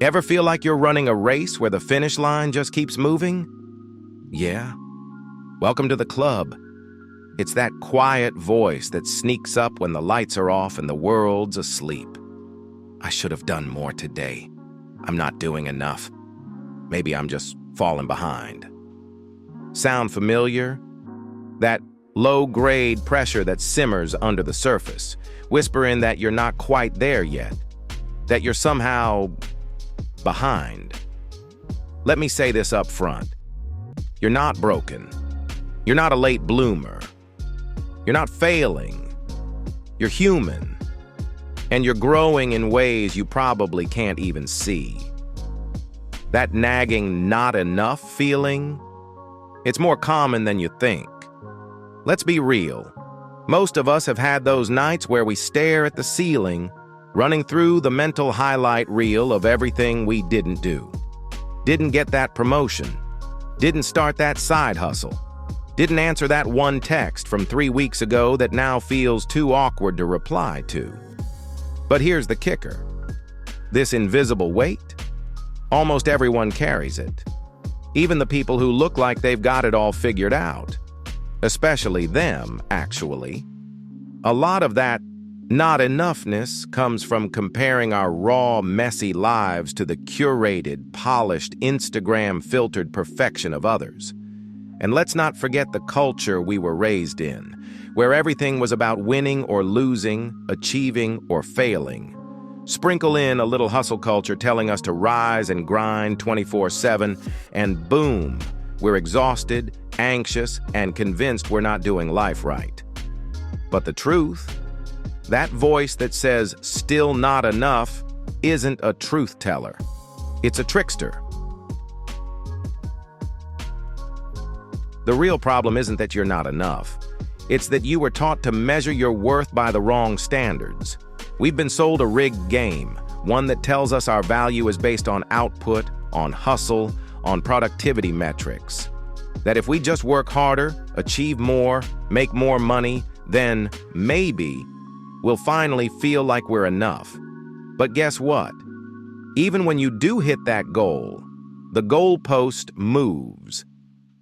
Ever feel like you're running a race where the finish line just keeps moving? Yeah. Welcome to the club. It's that quiet voice that sneaks up when the lights are off and the world's asleep. I should have done more today. I'm not doing enough. Maybe I'm just falling behind. Sound familiar? That low-grade pressure that simmers under the surface, whispering that you're not quite there yet, that you're somehow behind. Let me say this up front. You're not broken. You're not a late bloomer. You're not failing. You're human. And you're growing in ways you probably can't even see. That nagging not enough feeling, it's more common than you think. Let's be real. Most of us have had those nights where we stare at the ceiling, running through the mental highlight reel of everything we didn't do. Didn't get that promotion. Didn't start that side hustle. Didn't answer that one text from 3 weeks ago that now feels too awkward to reply to. But here's the kicker. This invisible weight, almost everyone carries it. Even the people who look like they've got it all figured out. Especially them, actually. A lot of that not enoughness comes from comparing our raw, messy lives to the curated, polished, Instagram-filtered perfection of others. And let's not forget the culture we were raised in, where everything was about winning or losing, achieving or failing. Sprinkle in a little hustle culture telling us to rise and grind 24/7, and boom, we're exhausted, anxious, and convinced we're not doing life right. But the truth, that voice that says still not enough isn't a truth teller. It's a trickster. The real problem isn't that you're not enough. It's that you were taught to measure your worth by the wrong standards. We've been sold a rigged game, one that tells us our value is based on output, on hustle, on productivity metrics. That if we just work harder, achieve more, make more money, then maybe we'll finally feel like we're enough. But guess what? Even when you do hit that goal, the goalpost moves.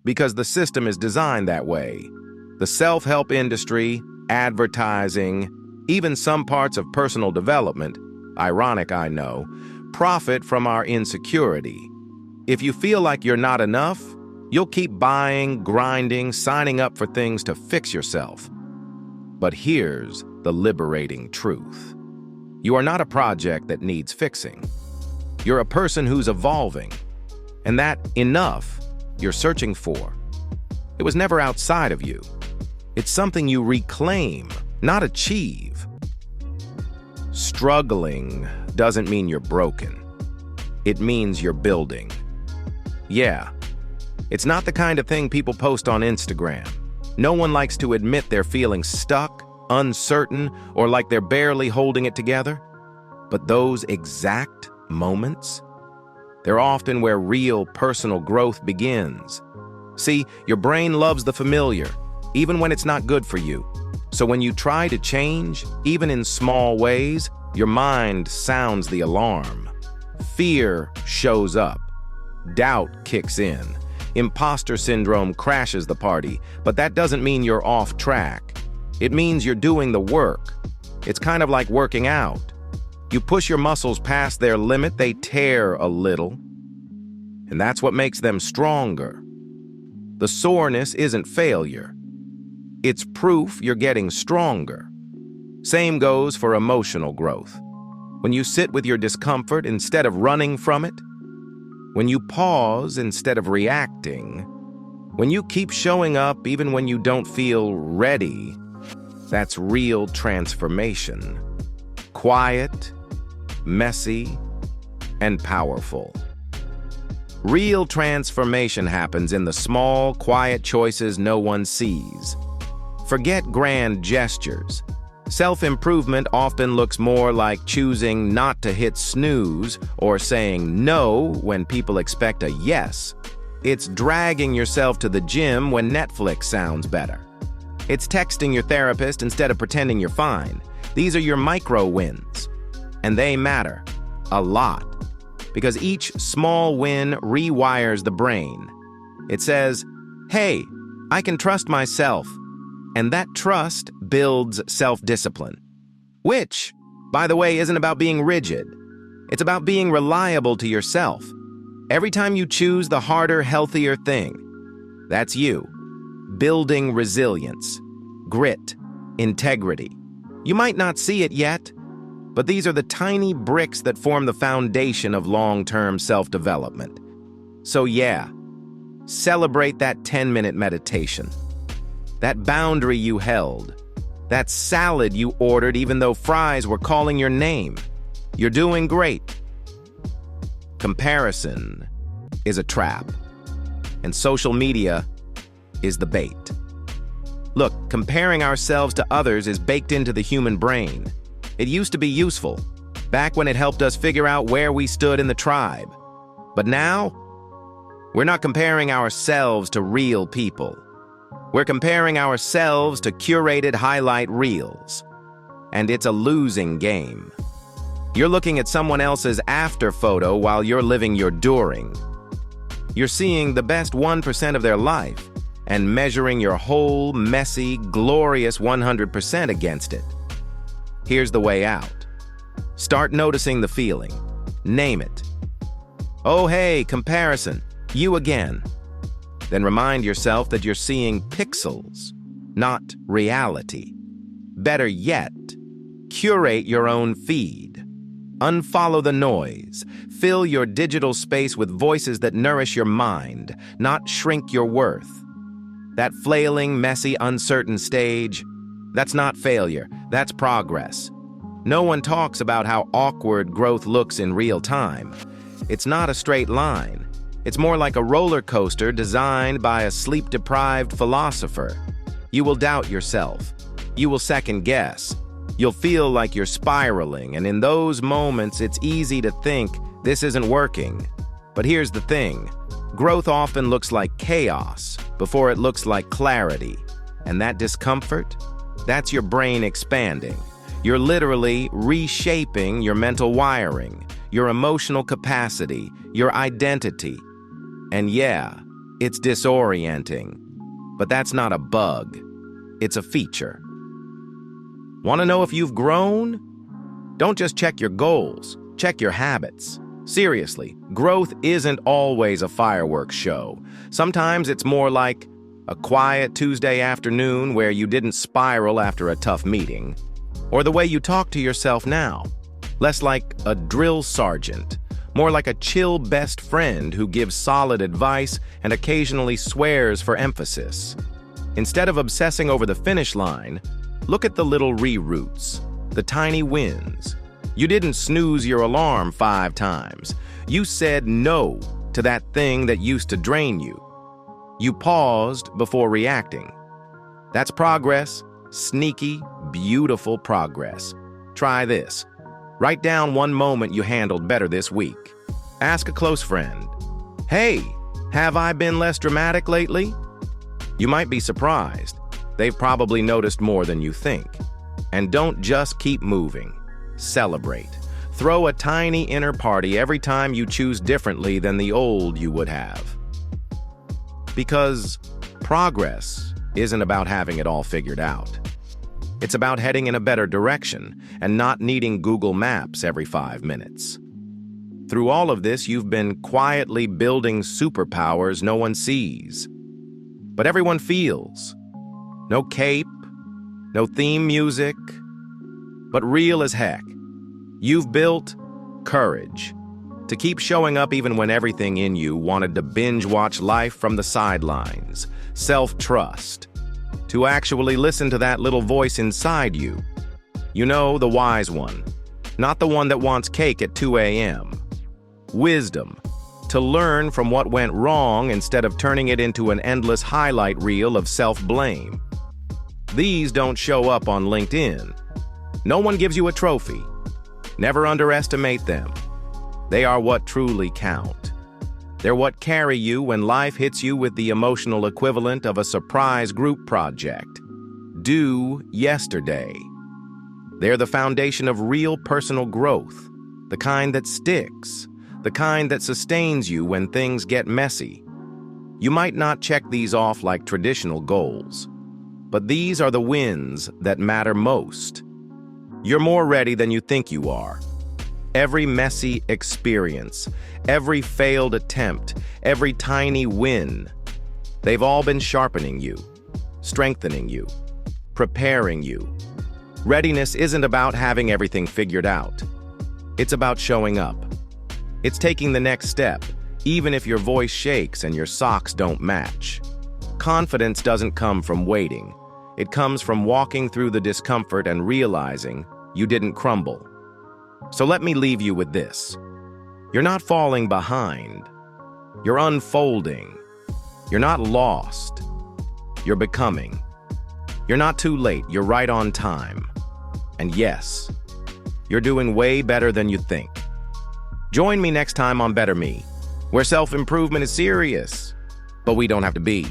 Because the system is designed that way. The self-help industry, advertising, even some parts of personal development, ironic I know, profit from our insecurity. If you feel like you're not enough, you'll keep buying, grinding, signing up for things to fix yourself. But here's the liberating truth. You are not a project that needs fixing. You're a person who's evolving. And that enough you're searching for, it was never outside of you. It's something you reclaim, not achieve. Struggling doesn't mean you're broken. It means you're building. Yeah, it's not the kind of thing people post on Instagram. No one likes to admit they're feeling stuck, uncertain, or like they're barely holding it together. But those exact moments, they're often where real personal growth begins. See, your brain loves the familiar, even when it's not good for you. So when you try to change, even in small ways, your mind sounds the alarm. Fear shows up. Doubt kicks in. Imposter syndrome crashes the party, but that doesn't mean you're off track. It means you're doing the work. It's kind of like working out. You push your muscles past their limit, they tear a little. And that's what makes them stronger. The soreness isn't failure. It's proof you're getting stronger. Same goes for emotional growth. When you sit with your discomfort instead of running from it, when you pause instead of reacting, when you keep showing up even when you don't feel ready, that's real transformation. Quiet, messy, and powerful. Real transformation happens in the small, quiet choices no one sees. Forget grand gestures. Self-improvement often looks more like choosing not to hit snooze or saying no when people expect a yes. It's dragging yourself to the gym when Netflix sounds better. It's texting your therapist instead of pretending you're fine. These are your micro wins, and they matter a lot. because each small win rewires the brain. It says, hey, I can trust myself, and that trust builds self-discipline. Which, by the way, isn't about being rigid. It's about being reliable to yourself. Every time you choose the harder, healthier thing, that's you. Building resilience, grit, integrity. You might not see it yet, but these are the tiny bricks that form the foundation of long-term self-development. So yeah, celebrate that 10-minute meditation, that boundary you held, that salad you ordered even though fries were calling your name. You're doing great. Comparison is a trap, and social media is the bait. Look, comparing ourselves to others is baked into the human brain. It used to be useful, back when it helped us figure out where we stood in the tribe. But now, we're not comparing ourselves to real people. We're comparing ourselves to curated highlight reels. And it's a losing game. You're looking at someone else's after photo while you're living your during. You're seeing the best 1% of their life and measuring your whole, messy, glorious 100% against it. Here's the way out. Start noticing the feeling. Name it. Oh, hey, comparison. You again. Then remind yourself that you're seeing pixels, not reality. Better yet, curate your own feed. Unfollow the noise. Fill your digital space with voices that nourish your mind, not shrink your worth. That flailing, messy, uncertain stage, that's not failure, that's progress. No one talks about how awkward growth looks in real time. It's not a straight line. It's more like a roller coaster designed by a sleep-deprived philosopher. You will doubt yourself. You will second guess. You'll feel like you're spiraling, and in those moments, it's easy to think, this isn't working. But here's the thing. Growth often looks like chaos before it looks like clarity. And that discomfort, that's your brain expanding. You're literally reshaping your mental wiring, your emotional capacity, your identity. And yeah, it's disorienting. But that's not a bug. It's a feature. Want to know if you've grown? Don't just check your goals, check your habits. Seriously, growth isn't always a fireworks show. Sometimes it's more like a quiet Tuesday afternoon where you didn't spiral after a tough meeting. Or the way you talk to yourself now. Less like a drill sergeant, more like a chill best friend who gives solid advice and occasionally swears for emphasis. Instead of obsessing over the finish line, look at the little reroutes, the tiny wins. You didn't snooze your alarm 5 times. You said no to that thing that used to drain you. You paused before reacting. That's progress, sneaky, beautiful progress. Try this. Write down one moment you handled better this week. Ask a close friend, hey, have I been less dramatic lately? You might be surprised. They've probably noticed more than you think. And don't just keep moving. Celebrate. Throw a tiny inner party every time you choose differently than the old you would have. Because progress isn't about having it all figured out. It's about heading in a better direction and not needing Google Maps every 5 minutes. Through all of this, you've been quietly building superpowers no one sees. But everyone feels. No cape, no theme music, but real as heck. You've built courage to keep showing up even when everything in you wanted to binge watch life from the sidelines. Self-trust. To actually listen to that little voice inside you. You know, the wise one. Not the one that wants cake at 2 a.m. Wisdom. To learn from what went wrong instead of turning it into an endless highlight reel of self-blame. These don't show up on LinkedIn. No one gives you a trophy. Never underestimate them. They are what truly count. They're what carry you when life hits you with the emotional equivalent of a surprise group project. Due yesterday. They're the foundation of real personal growth, the kind that sticks, the kind that sustains you when things get messy. You might not check these off like traditional goals, but these are the wins that matter most. You're more ready than you think you are. Every messy experience, every failed attempt, every tiny win, they've all been sharpening you, strengthening you, preparing you. Readiness isn't about having everything figured out. It's about showing up. It's taking the next step, even if your voice shakes and your socks don't match. Confidence doesn't come from waiting. It comes from walking through the discomfort and realizing you didn't crumble. So let me leave you with this. You're not falling behind. You're unfolding. You're not lost. You're becoming. You're not too late. You're right on time. And yes, you're doing way better than you think. Join me next time on BetterMe, where self-improvement is serious, but we don't have to be.